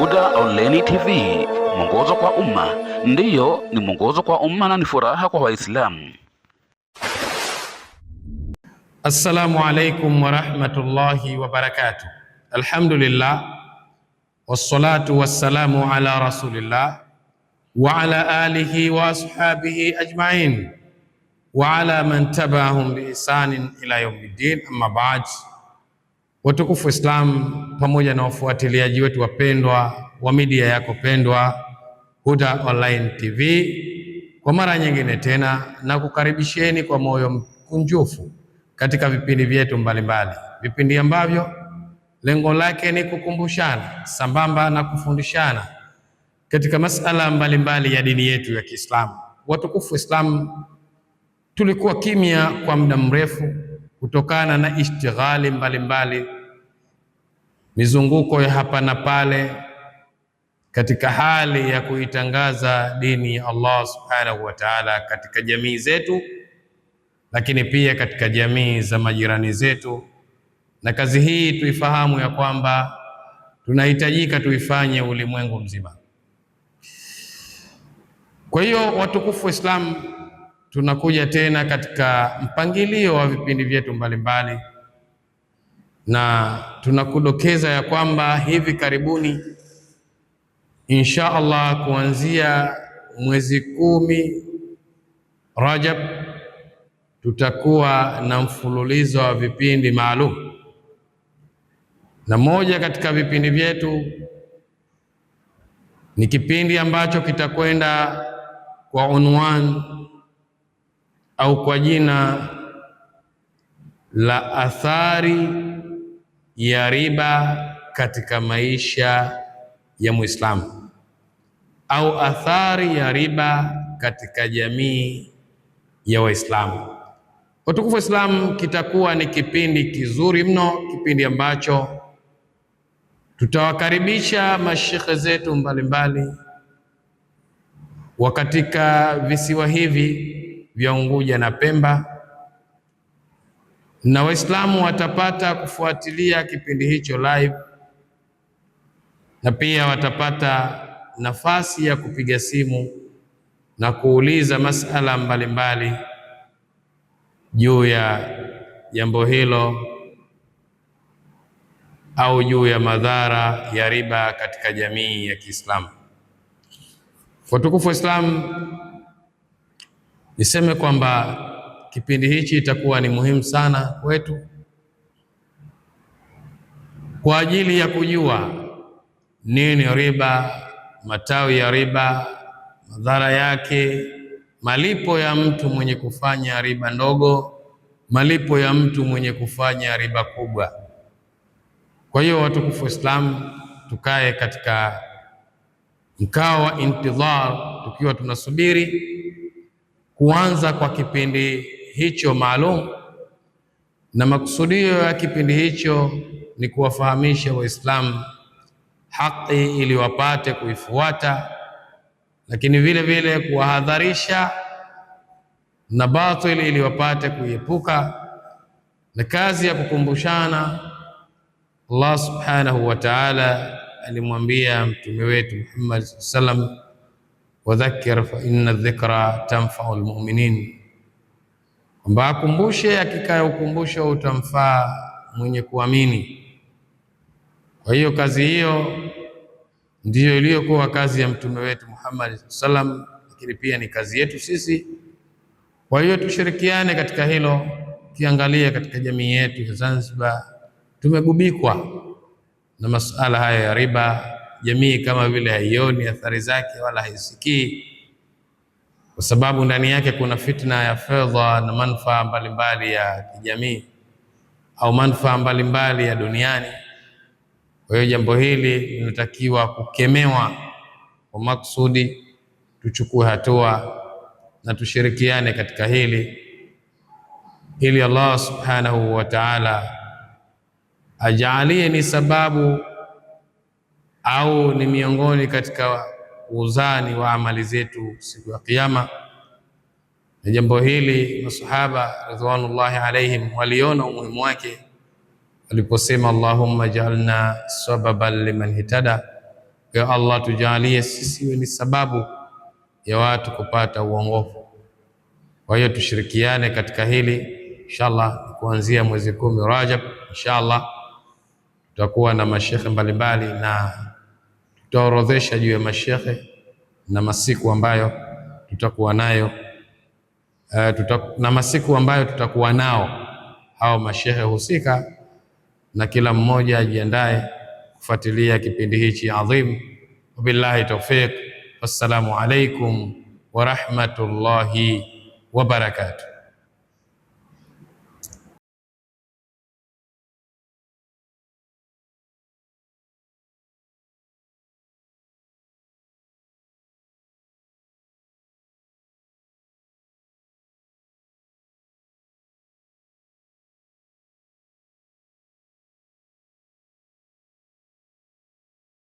Huda Online TV, mwongozo kwa umma. Ndiyo, ni mwongozo kwa umma na ni furaha kwa Waislamu. Assalamu alaikum wa rahmatullahi wa barakatuh. Alhamdulillah wassalatu wassalamu ala rasulillah wa ala alihi wa ashabihi ajma'in wa ala man tabi'ahum bi ihsanin ila yawmiddin, amma ba'd. Watukufu Islam pamoja na wafuatiliaji wetu wapendwa wa media yako pendwa Huda Online TV, kwa mara nyingine tena na kukaribisheni kwa moyo mkunjufu katika vipindi vyetu mbalimbali, vipindi ambavyo lengo lake ni kukumbushana sambamba na kufundishana katika masala mbalimbali ya dini yetu ya Kiislamu. Watukufu Islam, tulikuwa kimya kwa muda mrefu kutokana na ishtighali mbalimbali, mizunguko ya hapa na pale katika hali ya kuitangaza dini ya Allah subhanahu wa ta'ala katika jamii zetu, lakini pia katika jamii za majirani zetu. Na kazi hii tuifahamu ya kwamba tunahitajika tuifanye ulimwengu mzima. Kwa hiyo watukufu Islam, tunakuja tena katika mpangilio wa vipindi vyetu mbalimbali, na tunakudokeza ya kwamba hivi karibuni insha Allah kuanzia mwezi 10 Rajab tutakuwa na mfululizo wa vipindi maalum, na moja katika vipindi vyetu ni kipindi ambacho kitakwenda kwa unwan au kwa jina la athari ya riba katika maisha ya Muislamu, au athari ya riba katika jamii ya Waislamu. Watukufu Islam, kitakuwa ni kipindi kizuri mno, kipindi ambacho tutawakaribisha mashekhe zetu mbalimbali wa katika visiwa hivi vya Unguja na Pemba, na Waislamu watapata kufuatilia kipindi hicho live, na pia watapata nafasi ya kupiga simu na kuuliza masala mbalimbali juu ya jambo hilo au juu ya madhara ya riba katika jamii ya Kiislamu. Watukufu wa Islam, niseme kwamba kipindi hichi itakuwa ni muhimu sana kwetu kwa ajili ya kujua nini riba, matawi ya riba, madhara yake, malipo ya mtu mwenye kufanya riba ndogo, malipo ya mtu mwenye kufanya riba kubwa. Kwa hiyo watukufu Islam, tukae katika mkao wa intidhar tukiwa tunasubiri kuanza kwa kipindi hicho maalum, na makusudio ya kipindi hicho ni kuwafahamisha Waislamu haki ili wapate kuifuata, lakini vile vile kuwahadharisha na batili ili wapate kuiepuka. Na kazi ya kukumbushana, Allah subhanahu wa ta'ala alimwambia mtume wetu Muhammad sallam, wadhakkir fa inna dhikra tanfa'u almu'minin, kwamba akumbushe, hakika ya ukumbusho utamfaa mwenye kuamini. Kwa hiyo kazi hiyo ndiyo iliyokuwa kazi ya mtume wetu Muhammad sallam, lakini pia ni kazi yetu sisi. Kwa hiyo tushirikiane katika hilo. Ukiangalia katika jamii yetu ya Zanzibar, tumegubikwa na masuala haya ya riba. Jamii kama vile haioni athari zake wala haisikii, kwa sababu ndani yake kuna fitna ya fedha na manufaa mbalimbali ya kijamii au manufaa mbalimbali ya duniani. Kwa hiyo jambo hili linatakiwa kukemewa kwa maksudi, tuchukue hatua na tushirikiane katika hili, ili Allah subhanahu wa ta'ala ajalie ni sababu au ni miongoni katika uzani wa amali zetu siku ya Kiyama. Na jambo hili masahaba ridwanullahi alaihim waliona umuhimu wake waliposema Allahumma ja'alna sababan liman hitada Ya Allah, tujalie sisi ni sababu ya watu kupata uongofu. Kwa hiyo tushirikiane katika hili inshallah. Kuanzia mwezi 10 Rajab inshallah tutakuwa na mashekhe mbalimbali, na tutaorodhesha juu ya mashekhe na masiku ambayo tutakuwa nayo na masiku ambayo tutakuwa nao hao mashehe husika, na kila mmoja ajiandae kufuatilia kipindi hichi adhim. Wabillahi tawfiq, wassalamu alaikum wa rahmatullahi wa barakatuh.